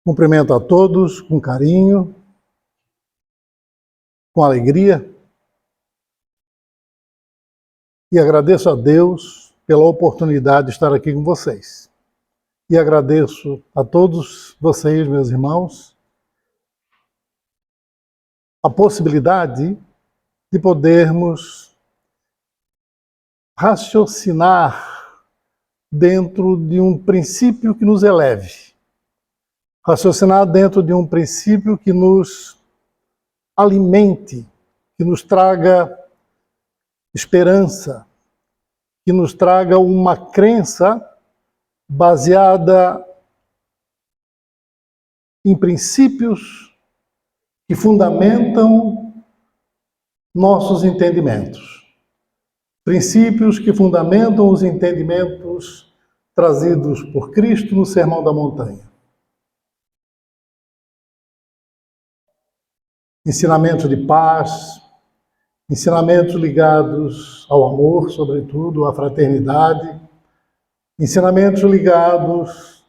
Cumprimento a todos com carinho, com alegria, e agradeço a Deus pela oportunidade de estar aqui com vocês. E agradeço a todos vocês, meus irmãos, a possibilidade de podermos raciocinar dentro de um princípio que nos eleve. Raciocinar dentro de um princípio que nos alimente, que nos traga esperança, que nos traga uma crença baseada em princípios que fundamentam nossos entendimentos. Princípios que fundamentam os entendimentos trazidos por Cristo no Sermão da Montanha. Ensinamentos de paz, ensinamentos ligados ao amor, sobretudo, à fraternidade, ensinamentos ligados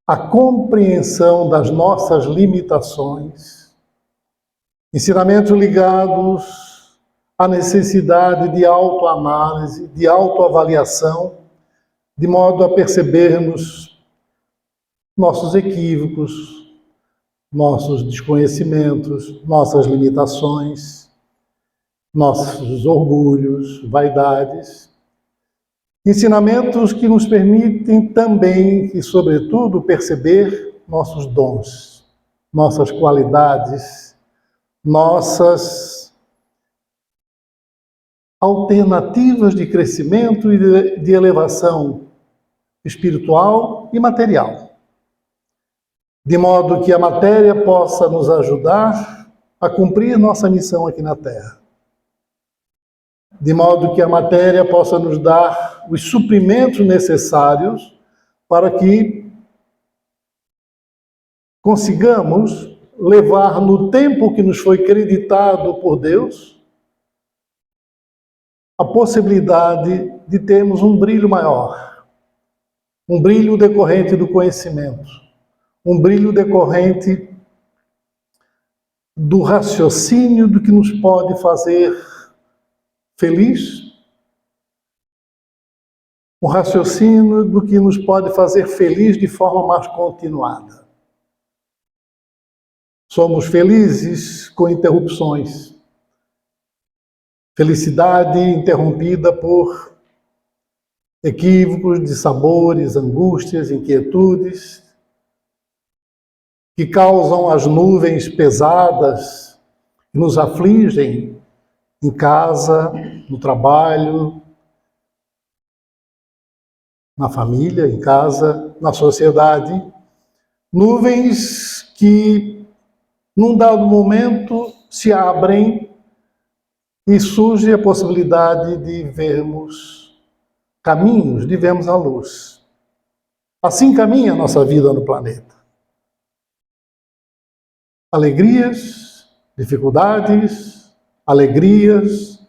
à compreensão das nossas limitações, ensinamentos ligados à necessidade de autoanálise, de autoavaliação, de modo a percebermos nossos equívocos, nossos desconhecimentos, nossas limitações, nossos orgulhos, vaidades. Ensinamentos que nos permitem também e, sobretudo, perceber nossos dons, nossas qualidades, nossas alternativas de crescimento e de elevação espiritual e material. De modo que a matéria possa nos ajudar a cumprir nossa missão aqui na Terra. De modo que a matéria possa nos dar os suprimentos necessários para que consigamos levar no tempo que nos foi creditado por Deus a possibilidade de termos um brilho maior, um brilho decorrente do conhecimento, um brilho decorrente do raciocínio do que nos pode fazer feliz, um raciocínio do que nos pode fazer feliz de forma mais continuada. Somos felizes com interrupções. Felicidade interrompida por equívocos, dissabores, angústias, inquietudes, que causam as nuvens pesadas, que nos afligem em casa, no trabalho, na família, em casa, na sociedade. Nuvens que, num dado momento, se abrem e surge a possibilidade de vermos caminhos, de vermos a luz. Assim caminha a nossa vida no planeta. Alegrias, dificuldades, alegrias,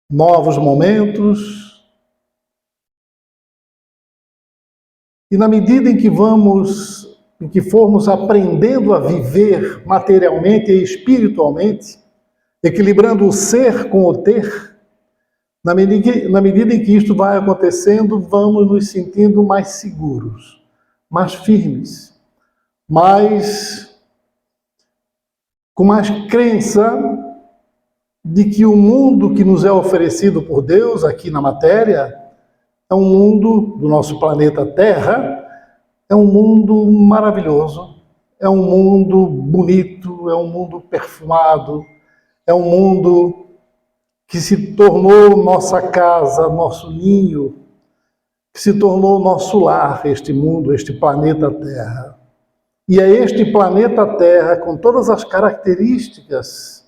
novos momentos. E na medida em que formos aprendendo a viver materialmente e espiritualmente, equilibrando o ser com o ter, na medida em que isto vai acontecendo, vamos nos sentindo mais seguros, mais firmes, com mais crença de que o mundo que nos é oferecido por Deus aqui na matéria é um mundo do nosso planeta Terra, é um mundo maravilhoso, é um mundo bonito, é um mundo perfumado, é um mundo que se tornou nossa casa, nosso ninho, que se tornou nosso lar, este mundo, este planeta Terra. E é este planeta Terra, com todas as características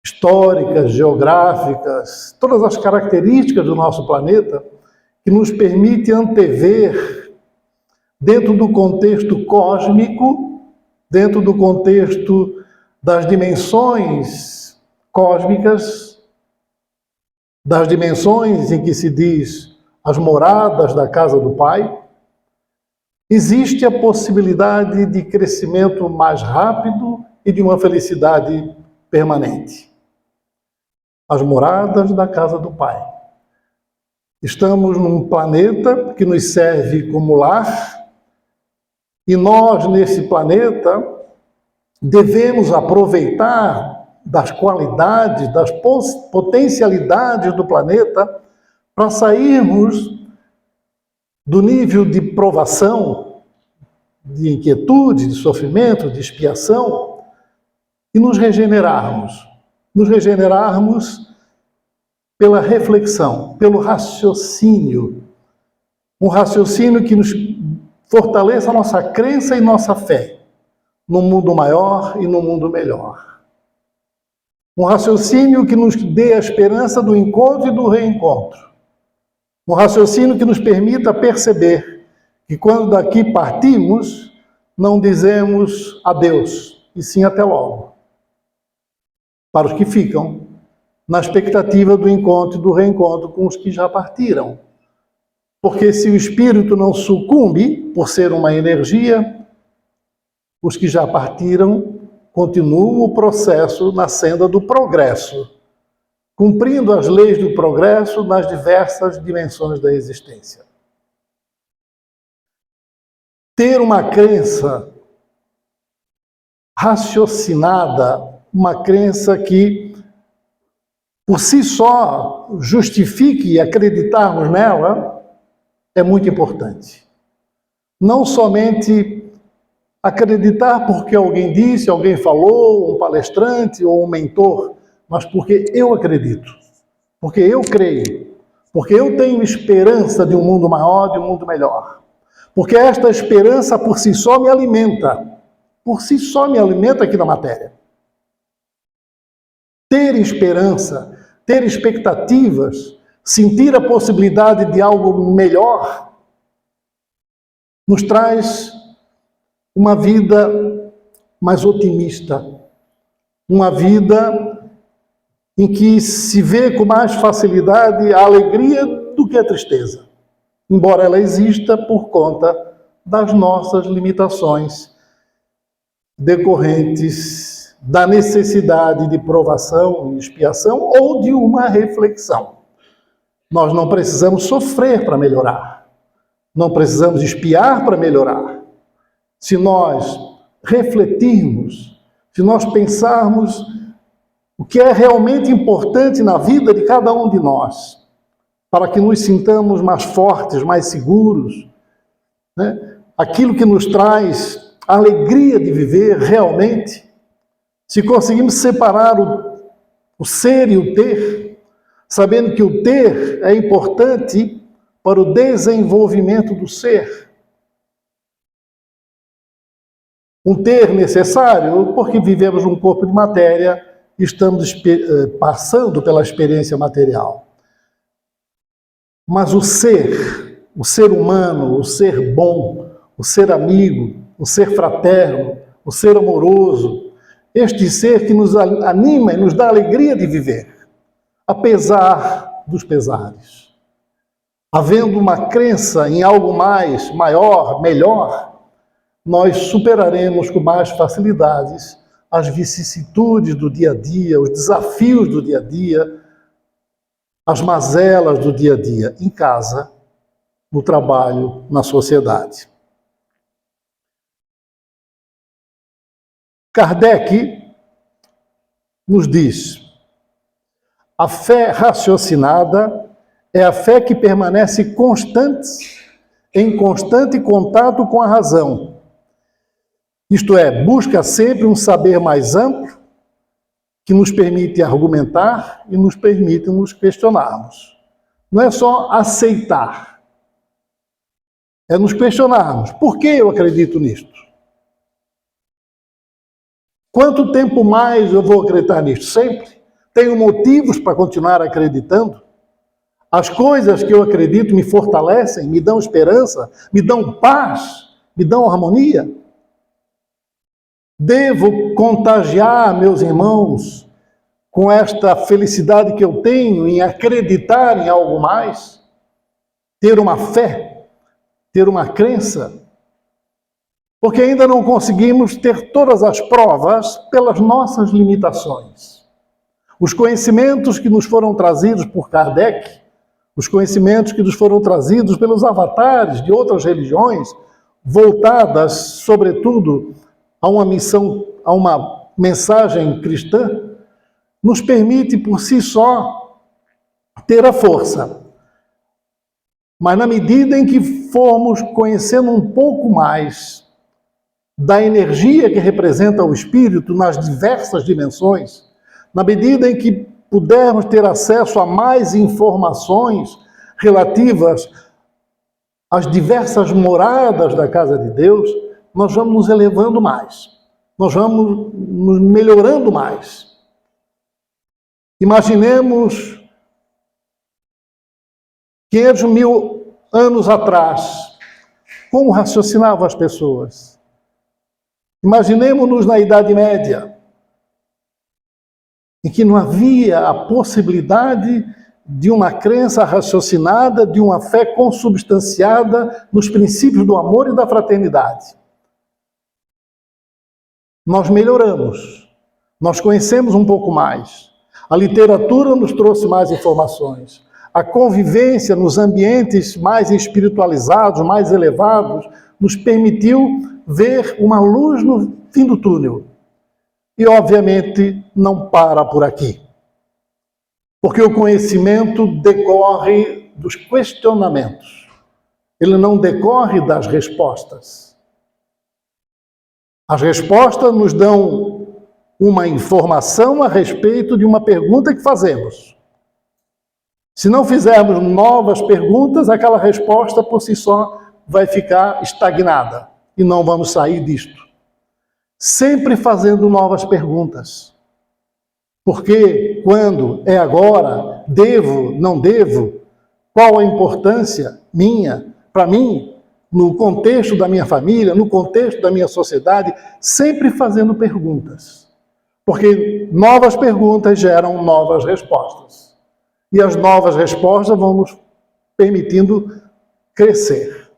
históricas, geográficas, todas as características do nosso planeta, que nos permite antever, dentro do contexto cósmico, dentro do contexto das dimensões cósmicas, das dimensões em que se diz as moradas da casa do Pai, existe a possibilidade de crescimento mais rápido e de uma felicidade permanente. As moradas da casa do Pai. Estamos num planeta que nos serve como lar, e nós, nesse planeta, devemos aproveitar das qualidades, das potencialidades do planeta para sairmos do nível de provação, de inquietude, de sofrimento, de expiação e nos regenerarmos. Nos regenerarmos pela reflexão, pelo raciocínio. Um raciocínio que nos fortaleça a nossa crença e nossa fé no mundo maior e no mundo melhor. Um raciocínio que nos dê a esperança do encontro e do reencontro. Um raciocínio que nos permita perceber que quando daqui partimos, não dizemos adeus, e sim até logo. Para os que ficam, na expectativa do encontro e do reencontro com os que já partiram. Porque se o espírito não sucumbe, por ser uma energia, os que já partiram continuam o processo na senda do progresso, cumprindo as leis do progresso nas diversas dimensões da existência. Ter uma crença raciocinada, uma crença que, por si só, justifique acreditarmos nela, é muito importante. Não somente acreditar porque alguém disse, alguém falou, um palestrante ou um mentor, mas porque eu acredito, porque eu creio, porque eu tenho esperança de um mundo maior, de um mundo melhor. Porque esta esperança por si só me alimenta, aqui na matéria. Ter esperança, ter expectativas, sentir a possibilidade de algo melhor, nos traz uma vida mais otimista, uma vida em que se vê com mais facilidade a alegria do que a tristeza, embora ela exista por conta das nossas limitações decorrentes da necessidade de provação e expiação ou de uma reflexão. Nós não precisamos sofrer para melhorar, não precisamos expiar para melhorar. Se nós refletirmos, se nós pensarmos o que é realmente importante na vida de cada um de nós, para que nos sintamos mais fortes, mais seguros, né? Aquilo que nos traz a alegria de viver realmente, se conseguimos separar o ser e o ter, sabendo que o ter é importante para o desenvolvimento do ser. Um ter necessário porque vivemos num corpo de matéria e estamos passando pela experiência material. Mas o ser humano, o ser bom, o ser amigo, o ser fraterno, o ser amoroso, este ser que nos anima e nos dá alegria de viver, apesar dos pesares. Havendo uma crença em algo mais, maior, melhor, nós superaremos com mais facilidades as vicissitudes do dia a dia, os desafios do dia a dia, as mazelas do dia a dia, em casa, no trabalho, na sociedade. Kardec nos diz: a fé raciocinada é a fé que permanece em constante contato com a razão. Isto é, busca sempre um saber mais amplo que nos permite argumentar e nos permite nos questionarmos. Não é só aceitar, é nos questionarmos. Por que eu acredito nisto? Quanto tempo mais eu vou acreditar nisto? Sempre? Tenho motivos para continuar acreditando? As coisas que eu acredito me fortalecem, me dão esperança, me dão paz, me dão harmonia? Devo contagiar meus irmãos com esta felicidade que eu tenho em acreditar em algo mais, ter uma fé, ter uma crença, porque ainda não conseguimos ter todas as provas pelas nossas limitações. Os conhecimentos que nos foram trazidos por Kardec, os conhecimentos que nos foram trazidos pelos avatares de outras religiões, voltadas, sobretudo, a uma missão, a uma mensagem cristã, nos permite por si só ter a força. Mas na medida em que formos conhecendo um pouco mais da energia que representa o espírito nas diversas dimensões, na medida em que pudermos ter acesso a mais informações relativas às diversas moradas da casa de Deus, nós vamos nos elevando mais, nós vamos nos melhorando mais. Imaginemos 500.000 anos atrás, como raciocinavam as pessoas. Imaginemos-nos na Idade Média, em que não havia a possibilidade de uma crença raciocinada, de uma fé consubstanciada nos princípios do amor e da fraternidade. Nós melhoramos, nós conhecemos um pouco mais. A literatura nos trouxe mais informações. A convivência nos ambientes mais espiritualizados, mais elevados, nos permitiu ver uma luz no fim do túnel. E, obviamente, não para por aqui. Porque o conhecimento decorre dos questionamentos. Ele não decorre das respostas. As respostas nos dão uma informação a respeito de uma pergunta que fazemos. Se não fizermos novas perguntas, aquela resposta por si só vai ficar estagnada e não vamos sair disto. Sempre fazendo novas perguntas. Porque, quando, é agora, devo, não devo, qual a importância minha, para mim, no contexto da minha família, no contexto da minha sociedade, sempre fazendo perguntas. Porque novas perguntas geram novas respostas. E as novas respostas vão nos permitindo crescer.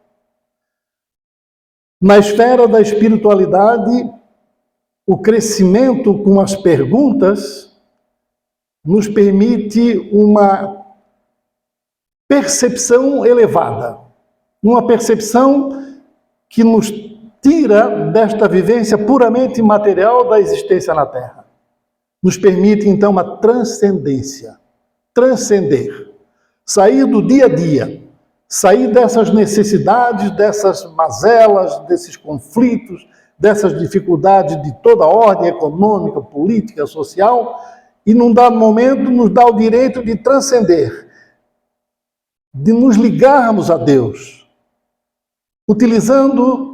Na esfera da espiritualidade, o crescimento com as perguntas nos permite uma percepção elevada, uma percepção que nos tira desta vivência puramente material da existência na Terra. Nos permite, então, uma transcendência, transcender, sair do dia a dia, sair dessas necessidades, dessas mazelas, desses conflitos, dessas dificuldades de toda a ordem econômica, política, social, e num dado momento nos dá o direito de transcender, de nos ligarmos a Deus, utilizando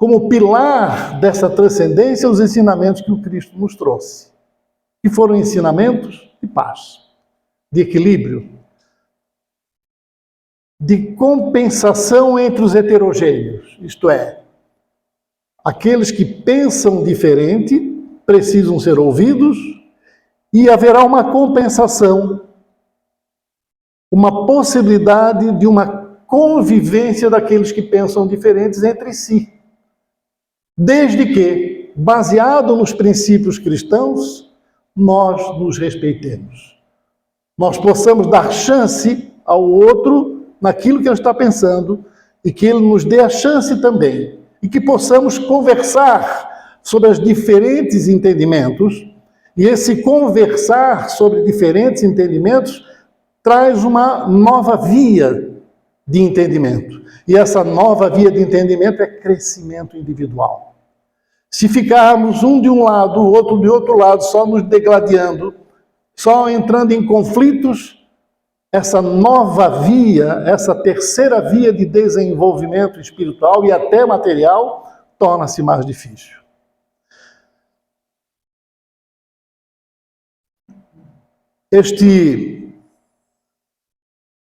como pilar dessa transcendência os ensinamentos que o Cristo nos trouxe, que foram ensinamentos de paz, de equilíbrio, de compensação entre os heterogêneos, isto é, aqueles que pensam diferente precisam ser ouvidos e haverá uma compensação, uma possibilidade de uma convivência daqueles que pensam diferentes entre si. Desde que, baseado nos princípios cristãos, nós nos respeitemos. Nós possamos dar chance ao outro naquilo que ele está pensando e que ele nos dê a chance também. E que possamos conversar sobre os diferentes entendimentos, e esse conversar sobre diferentes entendimentos traz uma nova via de entendimento. E essa nova via de entendimento é crescimento individual. Se ficarmos um de um lado, o outro de outro lado, só nos degladiando, só entrando em conflitos, essa nova via, essa terceira via de desenvolvimento espiritual e até material, torna-se mais difícil.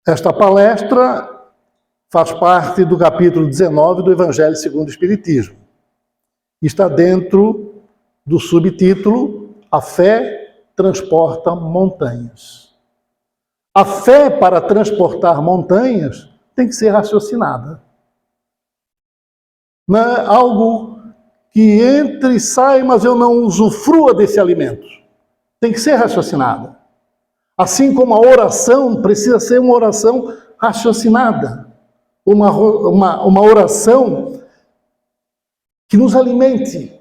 Esta palestra faz parte do capítulo 19 do Evangelho segundo o Espiritismo. Está dentro do subtítulo A Fé transporta montanhas. A fé para transportar montanhas tem que ser raciocinada. Não é algo que entre e sai, mas eu não usufrua desse alimento. Tem que ser raciocinada. Assim como a oração precisa ser uma oração raciocinada. Uma oração que nos alimente.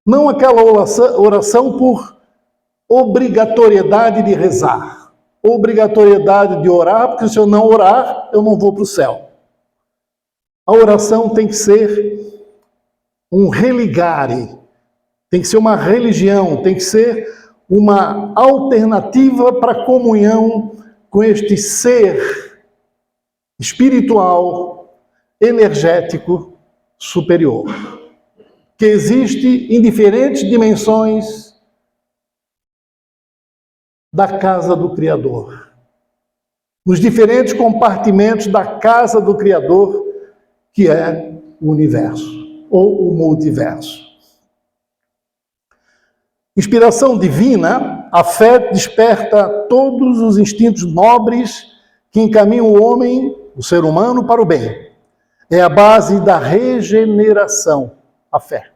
Não aquela oração por obrigatoriedade de rezar. Obrigatoriedade de orar, porque se eu não orar, eu não vou para o céu. A oração tem que ser um religare, tem que ser uma religião, tem que ser uma alternativa para a comunhão com este ser espiritual, energético, superior, que existe em diferentes dimensões da casa do Criador, nos diferentes compartimentos da casa do Criador, que é o universo, ou o multiverso. Inspiração divina, a fé desperta todos os instintos nobres que encaminham o homem, o ser humano, para o bem. É a base da regeneração, a fé.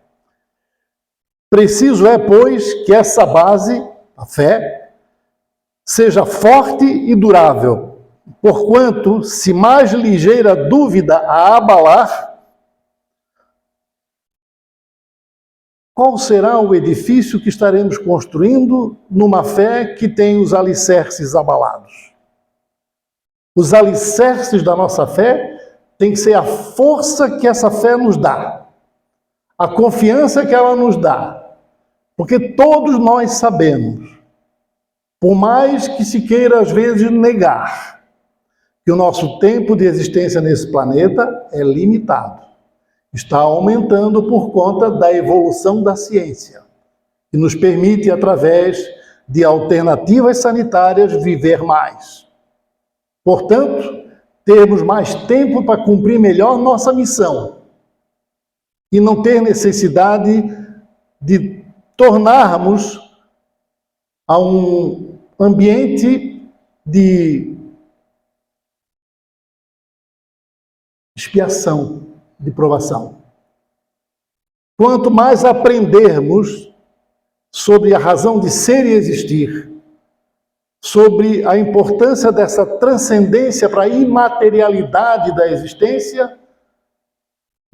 Preciso é, pois, que essa base, a fé, seja forte e durável, porquanto, se mais ligeira dúvida a abalar, qual será o edifício que estaremos construindo numa fé que tem os alicerces abalados? Os alicerces da nossa fé tem que ser a força que essa fé nos dá, a confiança que ela nos dá, porque todos nós sabemos, por mais que se queira às vezes negar, que o nosso tempo de existência nesse planeta é limitado. Está aumentando por conta da evolução da ciência, que nos permite, através de alternativas sanitárias, viver mais. Portanto, termos mais tempo para cumprir melhor nossa missão e não ter necessidade de tornarmos a um ambiente de expiação, de provação. Quanto mais aprendermos sobre a razão de ser e existir, sobre a importância dessa transcendência para a imaterialidade da existência,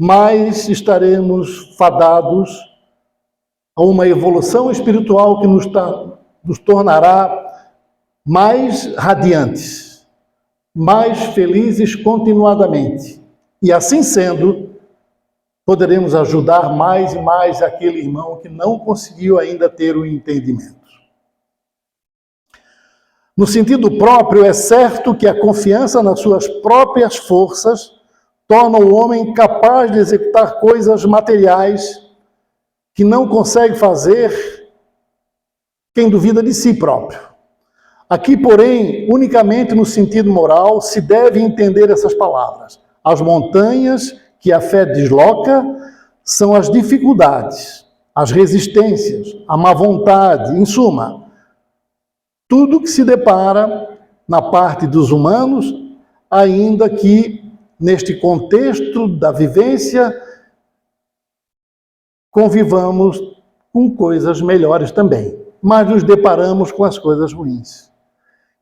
mais estaremos fadados a uma evolução espiritual que nos tornará mais radiantes, mais felizes continuadamente. E assim sendo, poderemos ajudar mais e mais aquele irmão que não conseguiu ainda ter o entendimento. No sentido próprio, é certo que a confiança nas suas próprias forças torna o homem capaz de executar coisas materiais que não consegue fazer quem duvida de si próprio. Aqui, porém, unicamente no sentido moral, se deve entender essas palavras. As montanhas que a fé desloca são as dificuldades, as resistências, a má vontade, em suma, tudo que se depara na parte dos humanos, ainda que neste contexto da vivência convivamos com coisas melhores também, mas nos deparamos com as coisas ruins.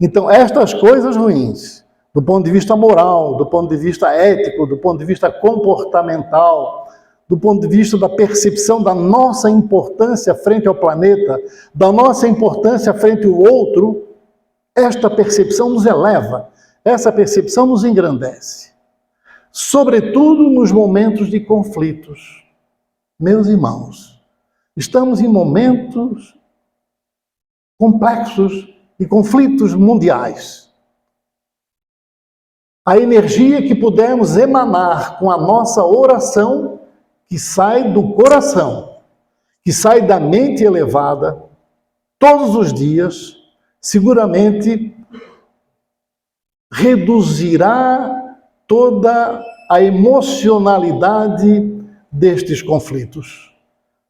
Então, estas coisas ruins, do ponto de vista moral, do ponto de vista ético, do ponto de vista comportamental, do ponto de vista da percepção da nossa importância frente ao planeta, da nossa importância frente ao outro, esta percepção nos eleva, essa percepção nos engrandece. Sobretudo nos momentos de conflitos. Meus irmãos, estamos em momentos complexos de conflitos mundiais. A energia que pudermos emanar com a nossa oração, que sai do coração, que sai da mente elevada, todos os dias, seguramente reduzirá toda a emocionalidade destes conflitos.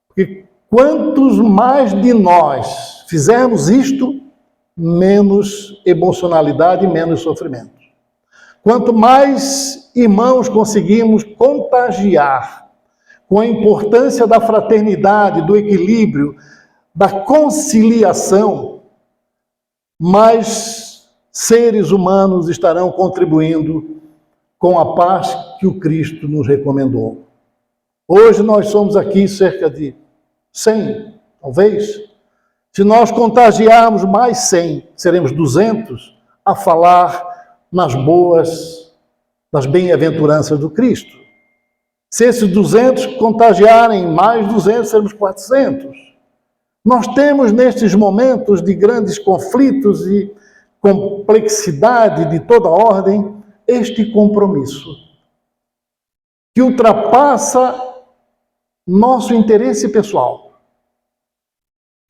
Porque quantos mais de nós fizermos isto, menos emocionalidade e menos sofrimento. Quanto mais irmãos conseguimos contagiar com a importância da fraternidade, do equilíbrio, da conciliação, mais seres humanos estarão contribuindo com a paz que o Cristo nos recomendou. Hoje nós somos aqui cerca de 100, talvez. Se nós contagiarmos mais 100, seremos 200 a falar nas boas, das bem-aventuranças do Cristo. Se esses 200 contagiarem mais 200, seremos 400. Nós temos nestes momentos de grandes conflitos e complexidade de toda ordem, este compromisso, que ultrapassa nosso interesse pessoal.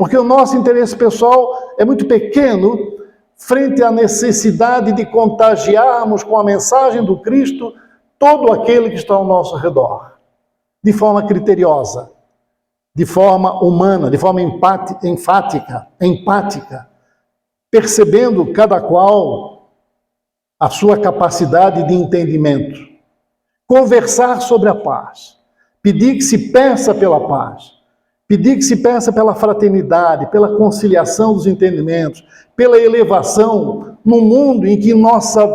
Porque o nosso interesse pessoal é muito pequeno frente à necessidade de contagiarmos com a mensagem do Cristo todo aquele que está ao nosso redor, de forma criteriosa, de forma humana, de forma empática, percebendo cada qual a sua capacidade de entendimento. Conversar sobre a paz. Pedir que se peça pela paz. Pedir que se peça pela fraternidade, pela conciliação dos entendimentos, pela elevação num mundo em que nossa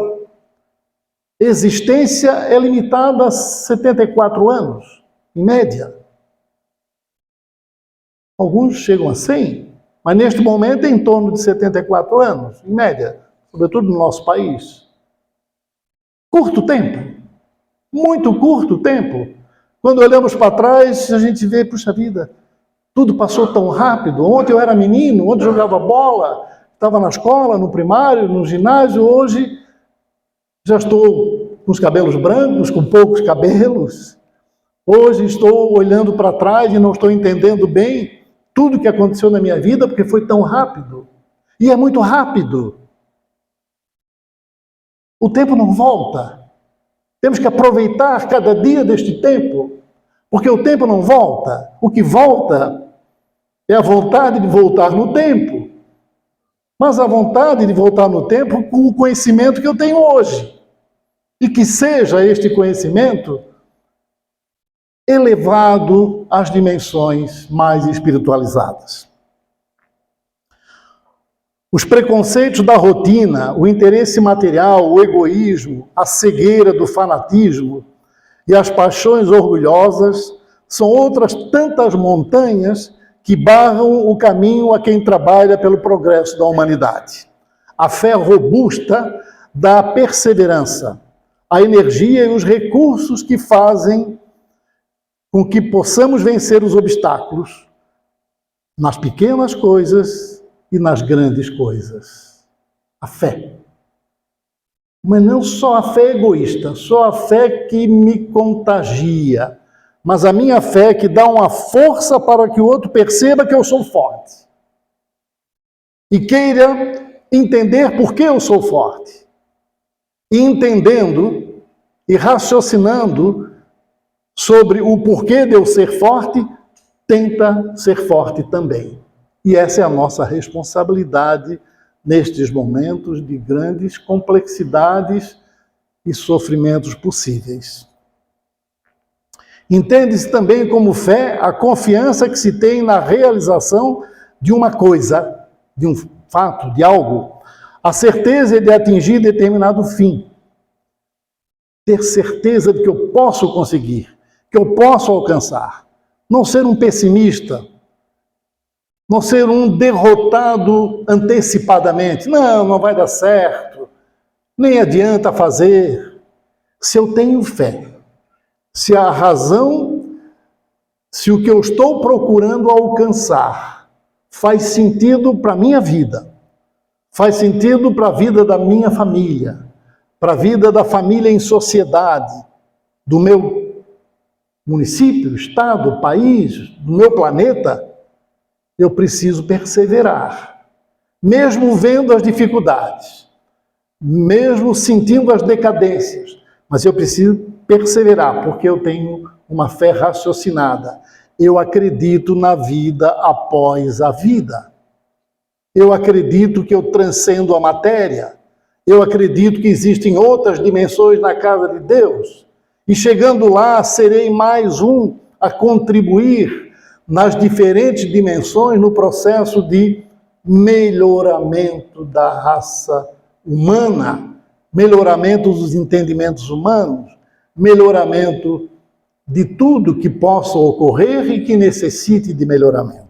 existência é limitada a 74 anos, em média. Alguns chegam a 100, mas neste momento é em torno de 74 anos, em média, sobretudo no nosso país. Curto tempo, muito curto tempo. Quando olhamos para trás, a gente vê, puxa vida, tudo passou tão rápido. Ontem eu era menino, ontem jogava bola, estava na escola, no primário, no ginásio. Hoje já estou com os cabelos brancos, com poucos cabelos. Hoje estou olhando para trás e não estou entendendo bem tudo que aconteceu na minha vida, porque foi tão rápido. E é muito rápido. O tempo não volta. Temos que aproveitar cada dia deste tempo, porque o tempo não volta. O que volta é a vontade de voltar no tempo. Mas a vontade de voltar no tempo com o conhecimento que eu tenho hoje. E que seja este conhecimento elevado às dimensões mais espiritualizadas. Os preconceitos da rotina, o interesse material, o egoísmo, a cegueira do fanatismo e as paixões orgulhosas são outras tantas montanhas que barram o caminho a quem trabalha pelo progresso da humanidade. A fé robusta dá a perseverança, a energia e os recursos que fazem com que possamos vencer os obstáculos nas pequenas coisas e nas grandes coisas. A fé. Mas não só a fé egoísta, só a fé que me contagia, mas a minha fé que dá uma força para que o outro perceba que eu sou forte. E queira entender por que eu sou forte. E entendendo e raciocinando sobre o porquê de eu ser forte, tenta ser forte também. E essa é a nossa responsabilidade nestes momentos de grandes complexidades e sofrimentos possíveis. Entende-se também como fé a confiança que se tem na realização de uma coisa, de um fato, de algo, a certeza de atingir determinado fim. Ter certeza de que eu posso conseguir, que eu posso alcançar. Não ser um pessimista, não ser um derrotado antecipadamente. Não vai dar certo, nem adianta fazer. Se eu tenho fé, se a razão, se o que eu estou procurando alcançar faz sentido para a minha vida, faz sentido para a vida da minha família, para a vida da família em sociedade, do meu município, estado, país, do meu planeta, eu preciso perseverar, mesmo vendo as dificuldades, mesmo sentindo as decadências, mas eu preciso perseverar, porque eu tenho uma fé raciocinada. Eu acredito na vida após a vida. Eu acredito que eu transcendo a matéria. Eu acredito que existem outras dimensões na casa de Deus. E chegando lá, serei mais um a contribuir nas diferentes dimensões no processo de melhoramento da raça humana, melhoramento dos entendimentos humanos, melhoramento de tudo que possa ocorrer e que necessite de melhoramento.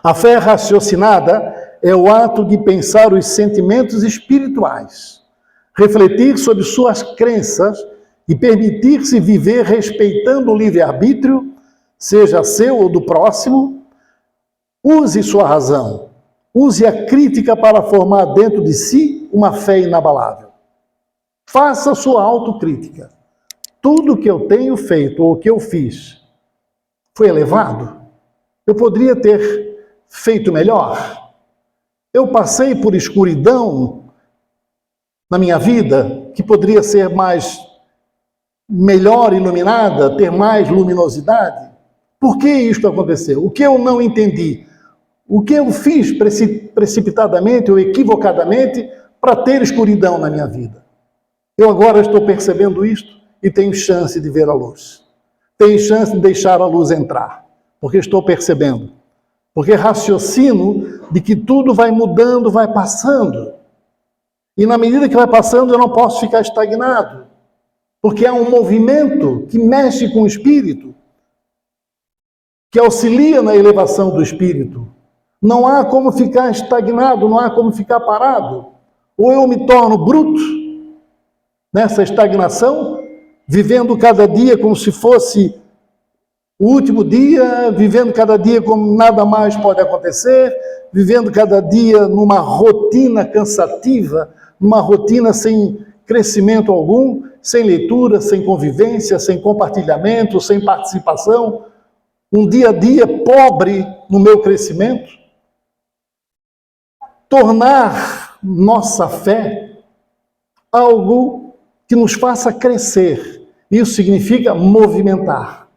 A fé raciocinada é o ato de pensar os sentimentos espirituais, refletir sobre suas crenças e permitir-se viver respeitando o livre-arbítrio, seja seu ou do próximo. Use sua razão, use a crítica para formar dentro de si uma fé inabalável. Faça sua autocrítica. Tudo que eu tenho feito ou que eu fiz foi elevado? Eu poderia ter feito melhor? Eu passei por escuridão na minha vida que poderia ser melhor iluminada, ter mais luminosidade? Por que isto aconteceu? O que eu não entendi? O que eu fiz precipitadamente ou equivocadamente para ter escuridão na minha vida? Eu agora estou percebendo isto e tenho chance de ver a luz. Tenho chance de deixar a luz entrar, porque estou percebendo. Porque raciocino de que tudo vai mudando, vai passando. E na medida que vai passando, eu não posso ficar estagnado. Porque há um movimento que mexe com o espírito, que auxilia na elevação do espírito. Não há como ficar estagnado, não há como ficar parado. Ou eu me torno bruto nessa estagnação, vivendo cada dia como se fosse o último dia, vivendo cada dia como nada mais pode acontecer, vivendo cada dia numa rotina cansativa, numa rotina sem crescimento algum, sem leitura, sem convivência, sem compartilhamento, sem participação, um dia a dia pobre no meu crescimento. Tornar nossa fé algo que nos faça crescer. Isso significa movimentar.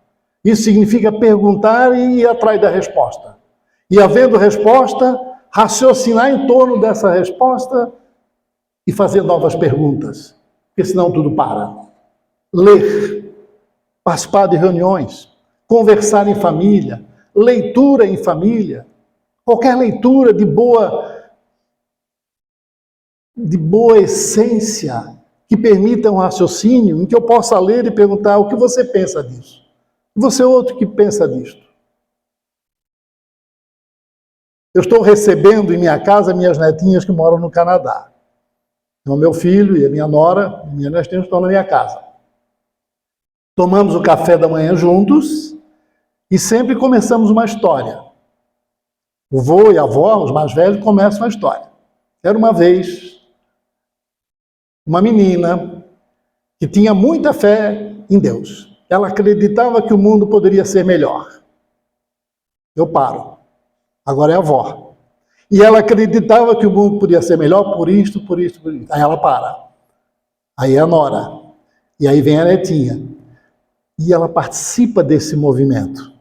Isso significa perguntar e ir atrás da resposta. E havendo resposta, raciocinar em torno dessa resposta e fazer novas perguntas, porque senão tudo para. Ler, participar de reuniões, conversar em família, leitura em família, qualquer leitura de boa essência que permita um raciocínio em que eu possa ler e perguntar o que você pensa disso. E você outro que pensa disto. Eu estou recebendo em minha casa minhas netinhas que moram no Canadá. Então, meu filho e a minha nora, minhas netinhas estão na minha casa. Tomamos o café da manhã juntos e sempre começamos uma história. O vô e a avó, os mais velhos, começam a história. Era uma vez uma menina que tinha muita fé em Deus. Ela acreditava que o mundo poderia ser melhor. Eu paro. Agora é a avó. E ela acreditava que o mundo podia ser melhor por isto, por isto, por isto. Aí ela para. Aí é a nora. E aí vem a netinha. E ela participa desse movimento.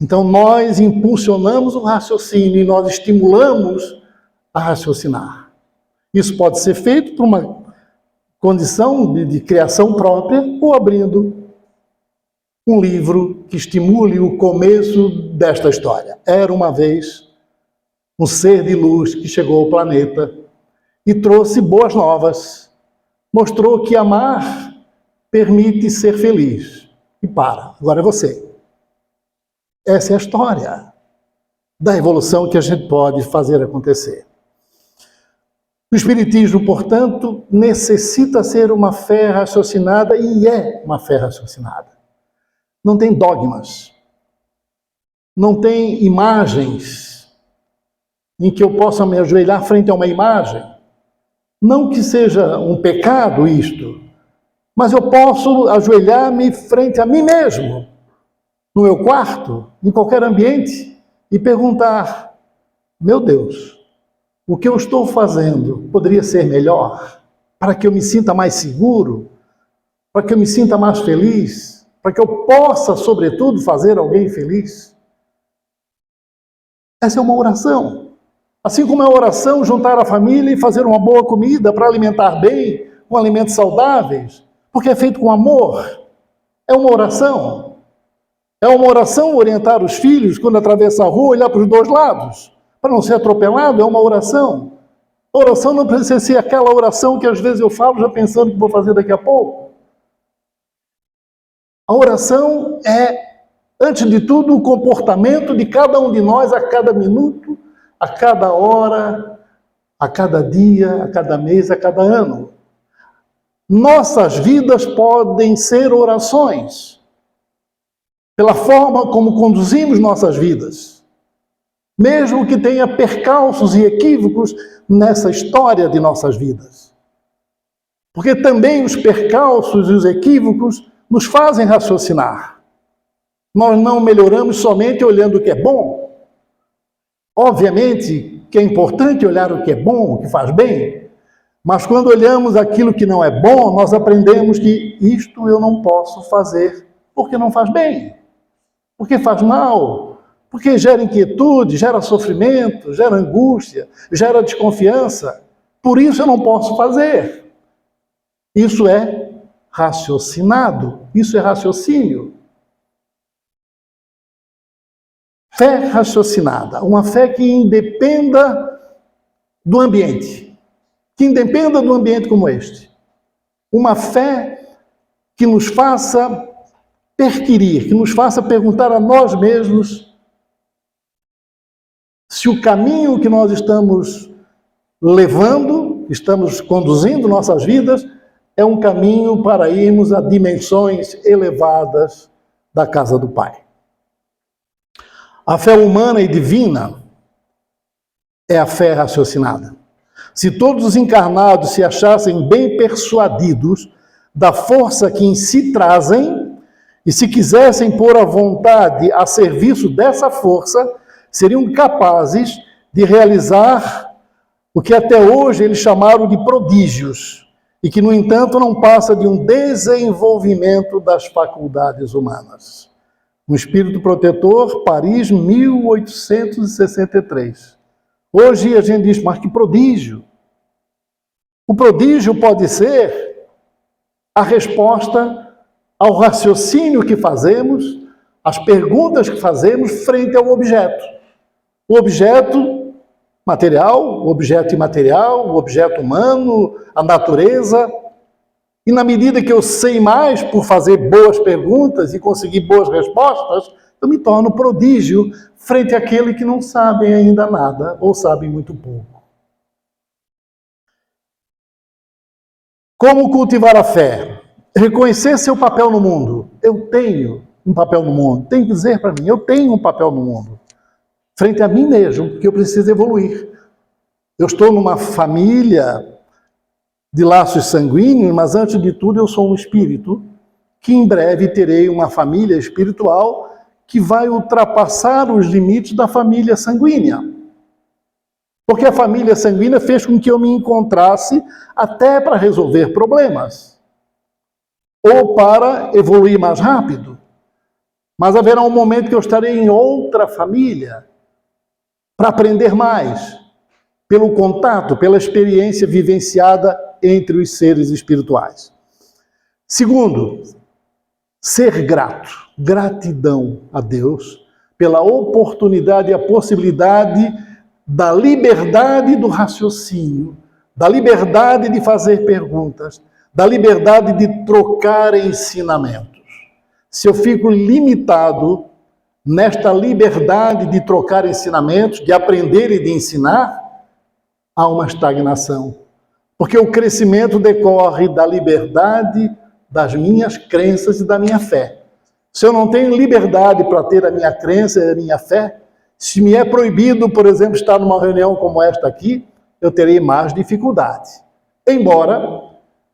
Então nós impulsionamos o raciocínio e nós estimulamos a raciocinar. Isso pode ser feito por uma condição de criação própria ou abrindo um livro que estimule o começo desta história. Era uma vez um ser de luz que chegou ao planeta e trouxe boas novas. Mostrou que amar permite ser feliz. E para, agora é você. Essa é a história da evolução que a gente pode fazer acontecer. O Espiritismo, portanto, necessita ser uma fé raciocinada e é uma fé raciocinada. Não tem dogmas, não tem imagens em que eu possa me ajoelhar frente a uma imagem. Não que seja um pecado isto, mas eu posso ajoelhar-me frente a mim mesmo, no meu quarto, em qualquer ambiente, e perguntar: meu Deus, o que eu estou fazendo poderia ser melhor para que eu me sinta mais seguro, para que eu me sinta mais feliz, para que eu possa, sobretudo, fazer alguém feliz? Essa é uma oração. Assim como é uma oração juntar a família e fazer uma boa comida para alimentar bem, com alimentos saudáveis, porque é feito com amor. É uma oração. É uma oração orientar os filhos quando atravessa a rua, olhar para os dois lados, para não ser atropelado. É uma oração. A oração não precisa ser aquela oração que às vezes eu falo já pensando que vou fazer daqui a pouco. A oração é, antes de tudo, o comportamento de cada um de nós a cada minuto, a cada hora, a cada dia, a cada mês, a cada ano. Nossas vidas podem ser orações, pela forma como conduzimos nossas vidas, mesmo que tenha percalços e equívocos nessa história de nossas vidas. Porque também os percalços e os equívocos nos fazem raciocinar. Nós não melhoramos somente olhando o que é bom. Obviamente que é importante olhar o que é bom, o que faz bem, mas quando olhamos aquilo que não é bom, nós aprendemos que isto eu não posso fazer porque não faz bem, porque faz mal, porque gera inquietude, gera sofrimento, gera angústia, gera desconfiança. Por isso eu não posso fazer. Isso é raciocinado, isso é raciocínio. Fé raciocinada, uma fé que independa do ambiente, que independa do ambiente como este. Uma fé que nos faça perquirir, que nos faça perguntar a nós mesmos se o caminho que nós estamos levando, estamos conduzindo nossas vidas, é um caminho para irmos a dimensões elevadas da casa do Pai. A fé humana e divina é a fé raciocinada. Se todos os encarnados se achassem bem persuadidos da força que em si trazem, e se quisessem pôr a vontade a serviço dessa força, seriam capazes de realizar o que até hoje eles chamaram de prodígios, e que, no entanto, não passa de um desenvolvimento das faculdades humanas. Um espírito protetor, Paris, 1863. Hoje a gente diz, mas que prodígio! O prodígio pode ser a resposta ao raciocínio que fazemos, às perguntas que fazemos frente ao objeto. O objeto material, o objeto imaterial, o objeto humano, a natureza. E na medida que eu sei mais por fazer boas perguntas e conseguir boas respostas, eu me torno prodígio frente àquele que não sabe ainda nada ou sabe muito pouco. Como cultivar a fé? Reconhecer seu papel no mundo. Eu tenho um papel no mundo. Tem que dizer para mim, eu tenho um papel no mundo. Frente a mim mesmo, que eu preciso evoluir. Eu estou numa família de laços sanguíneos, mas antes de tudo eu sou um espírito que em breve terei uma família espiritual que vai ultrapassar os limites da família sanguínea. Porque a família sanguínea fez com que eu me encontrasse até para resolver problemas ou para evoluir mais rápido. Mas haverá um momento que eu estarei em outra família para aprender mais, pelo contato, pela experiência vivenciada entre os seres espirituais. Segundo, ser grato, gratidão a Deus pela oportunidade e a possibilidade da liberdade do raciocínio, da liberdade de fazer perguntas, da liberdade de trocar ensinamentos. Se eu fico limitado nesta liberdade de trocar ensinamentos, de aprender e de ensinar, há uma estagnação. Porque o crescimento decorre da liberdade das minhas crenças e da minha fé. Se eu não tenho liberdade para ter a minha crença e a minha fé, se me é proibido, por exemplo, estar numa reunião como esta aqui, eu terei mais dificuldade. Embora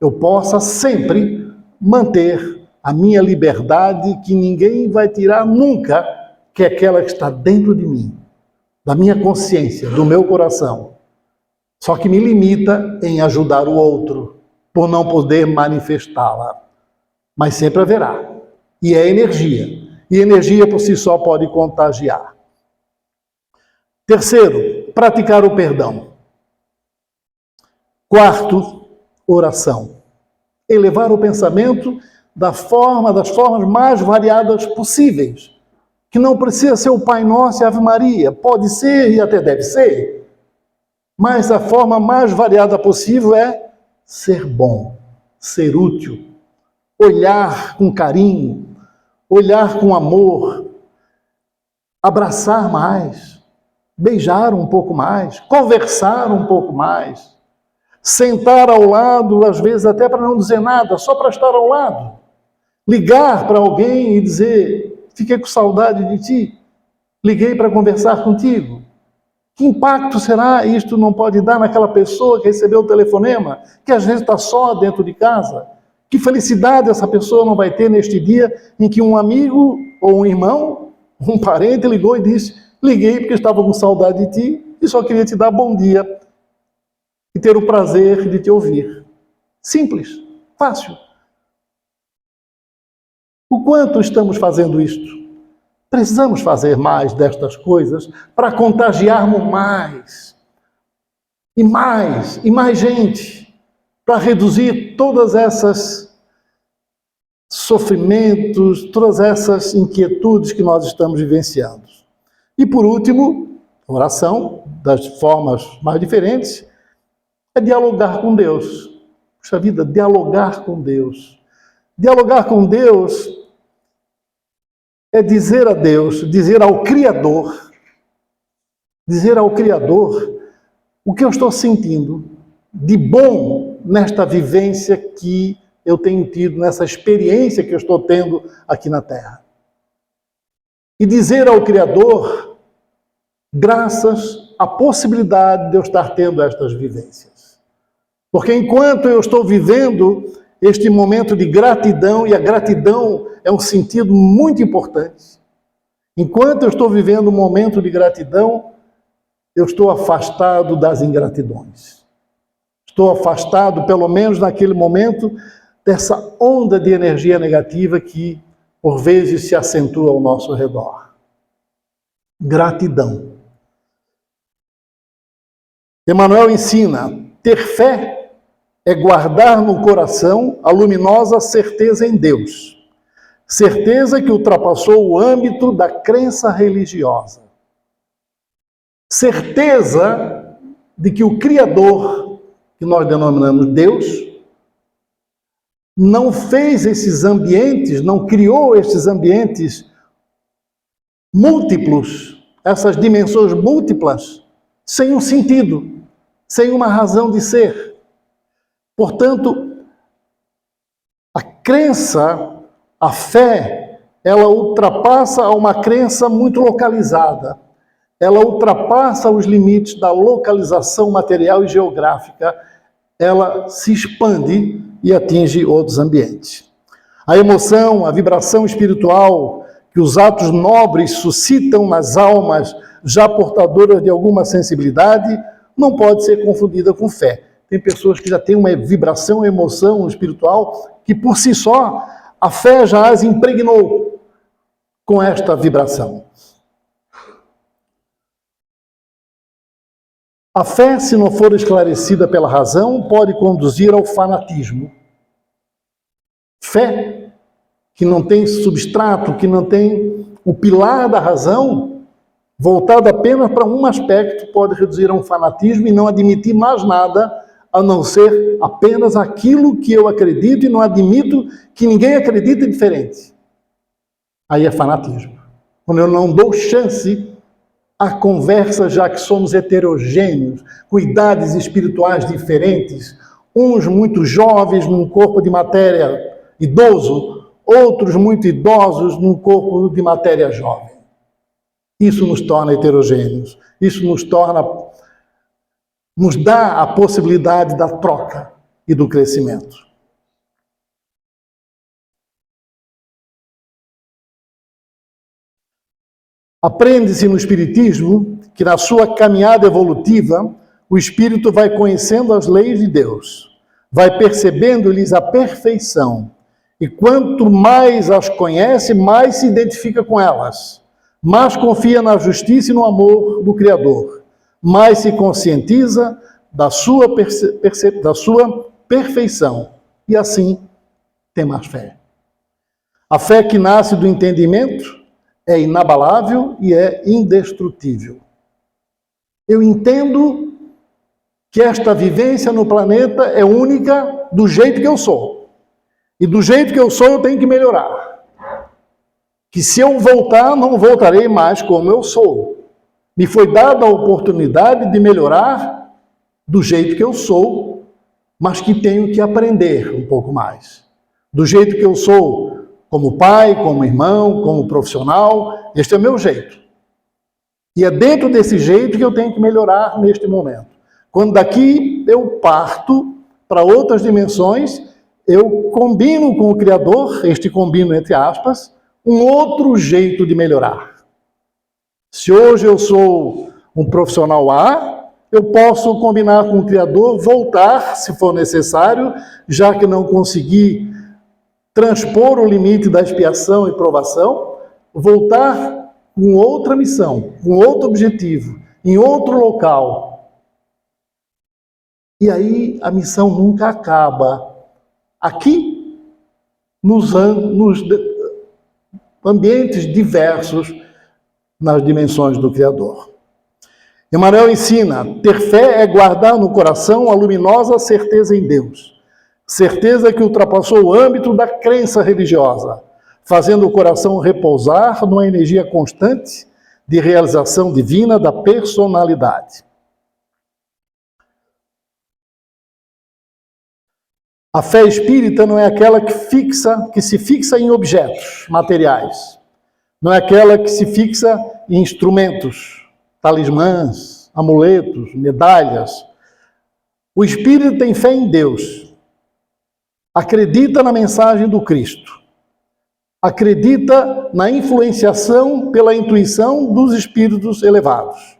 eu possa sempre manter a minha liberdade, que ninguém vai tirar nunca, que é aquela que está dentro de mim, da minha consciência, do meu coração. Só que me limita em ajudar o outro, por não poder manifestá-la. Mas sempre haverá. E é energia. E energia por si só pode contagiar. Terceiro, praticar o perdão. Quarto, oração. Elevar o pensamento das formas mais variadas possíveis. Que não precisa ser o Pai Nosso e a Ave Maria. Pode ser e até deve ser. Mas a forma mais variada possível é ser bom, ser útil, olhar com carinho, olhar com amor, abraçar mais, beijar um pouco mais, conversar um pouco mais, sentar ao lado, às vezes até para não dizer nada, só para estar ao lado. Ligar para alguém e dizer, fiquei com saudade de ti, liguei para conversar contigo. Que impacto será isto não pode dar naquela pessoa que recebeu o telefonema, que às vezes está só dentro de casa? Que felicidade essa pessoa não vai ter neste dia em que um amigo ou um irmão, um parente ligou e disse, liguei porque estava com saudade de ti e só queria te dar bom dia e ter o prazer de te ouvir. Simples, fácil. O quanto estamos fazendo isto? Precisamos fazer mais destas coisas para contagiarmos mais. E mais gente. Para reduzir todas essas sofrimentos, todas essas inquietudes que nós estamos vivenciando. E por último, oração, das formas mais diferentes, é dialogar com Deus. Puxa vida, dialogar com Deus. Dialogar com Deus é dizer a Deus, dizer ao Criador o que eu estou sentindo de bom nesta vivência que eu tenho tido, nessa experiência que eu estou tendo aqui na Terra. E dizer ao Criador, graças à possibilidade de eu estar tendo estas vivências. Porque enquanto eu estou vivendo este momento de gratidão, e a gratidão é um sentido muito importante. Enquanto eu estou vivendo um momento de gratidão, eu estou afastado das ingratidões. Estou afastado, pelo menos naquele momento, dessa onda de energia negativa que, por vezes, se acentua ao nosso redor. Gratidão. Emmanuel ensina, ter fé é guardar no coração a luminosa certeza em Deus. Certeza que ultrapassou o âmbito da crença religiosa. Certeza de que o Criador, que nós denominamos Deus, não fez esses ambientes, não criou esses ambientes múltiplos, essas dimensões múltiplas, sem um sentido, sem uma razão de ser. Portanto, a crença, a fé, ela ultrapassa uma crença muito localizada. Ela ultrapassa os limites da localização material e geográfica. Ela se expande e atinge outros ambientes. A emoção, a vibração espiritual que os atos nobres suscitam nas almas já portadoras de alguma sensibilidade não pode ser confundida com fé. Tem pessoas que já têm uma vibração, uma emoção espiritual que por si só a fé já as impregnou com esta vibração. A fé, se não for esclarecida pela razão, pode conduzir ao fanatismo. Fé que não tem substrato, que não tem o pilar da razão, voltado apenas para um aspecto, pode reduzir a um fanatismo e não admitir mais nada a não ser apenas aquilo que eu acredito e não admito que ninguém acredite diferente. Aí é fanatismo. Quando eu não dou chance à conversa, já que somos heterogêneos, com idades espirituais diferentes, uns muito jovens num corpo de matéria idoso, outros muito idosos num corpo de matéria jovem. Isso nos torna heterogêneos, isso nos dá a possibilidade da troca e do crescimento. Aprende-se no Espiritismo que na sua caminhada evolutiva, o espírito vai conhecendo as leis de Deus, vai percebendo-lhes a perfeição, e quanto mais as conhece, mais se identifica com elas. mais confia na justiça e no amor do Criador, mais se conscientiza da sua perfeição e assim tem mais fé. A fé que nasce do entendimento é inabalável e é indestrutível. Eu entendo que esta vivência no planeta é única do jeito que eu sou. E do jeito que eu sou, eu tenho que melhorar. Que se eu voltar, não voltarei mais como eu sou. Me foi dada a oportunidade de melhorar do jeito que eu sou, mas que tenho que aprender um pouco mais. Do jeito que eu sou, como pai, como irmão, como profissional, este é o meu jeito. E é dentro desse jeito que eu tenho que melhorar neste momento. Quando daqui eu parto para outras dimensões, eu combino com o Criador, este combino entre aspas, um outro jeito de melhorar. Se hoje eu sou um profissional A, eu posso combinar com o Criador, voltar, se for necessário, já que não consegui transpor o limite da expiação e provação, voltar com outra missão, com outro objetivo, em outro local. E aí a missão nunca acaba. Aqui, nos ambientes diversos, nas dimensões do Criador. Emmanuel ensina, ter fé é guardar no coração a luminosa certeza em Deus. Certeza que ultrapassou o âmbito da crença religiosa, fazendo o coração repousar numa energia constante de realização divina da personalidade. A fé espírita não é aquela que se fixa em objetos materiais. Não é aquela que se fixa em instrumentos, talismãs, amuletos, medalhas. O espírito tem fé em Deus. Acredita na mensagem do Cristo. Acredita na influenciação pela intuição dos espíritos elevados,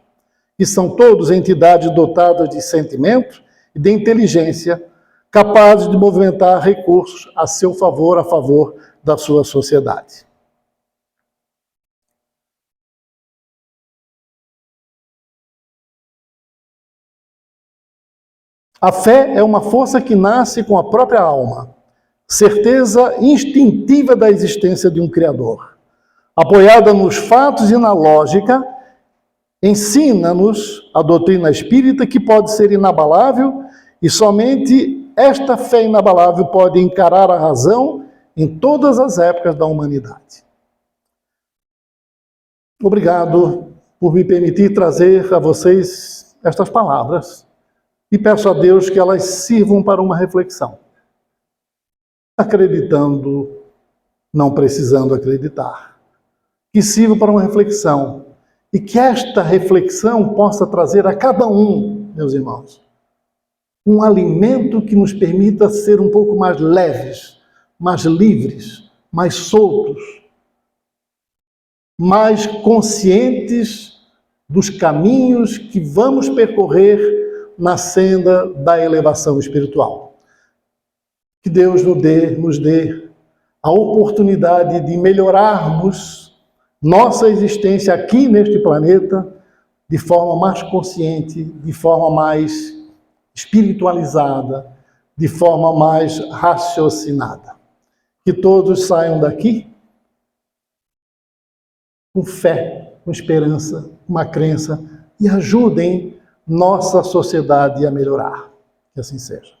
que são todos entidades dotadas de sentimento e de inteligência, capazes de movimentar recursos a seu favor, a favor da sua sociedade. A fé é uma força que nasce com a própria alma, certeza instintiva da existência de um Criador. Apoiada nos fatos e na lógica, ensina-nos a doutrina espírita que pode ser inabalável e somente esta fé inabalável pode encarar a razão em todas as épocas da humanidade. Obrigado por me permitir trazer a vocês estas palavras e peço a Deus que elas sirvam para uma reflexão. Acreditando, não precisando acreditar. Que sirva para uma reflexão e que esta reflexão possa trazer a cada um, meus irmãos, um alimento que nos permita ser um pouco mais leves, mais livres, mais soltos, mais conscientes dos caminhos que vamos percorrer na senda da elevação espiritual. Que Deus nos dê a oportunidade de melhorarmos nossa existência aqui neste planeta de forma mais consciente, de forma mais espiritualizada, de forma mais raciocinada. Que todos saiam daqui com fé, com esperança, uma crença e ajudem nossa sociedade a melhorar. Que assim seja.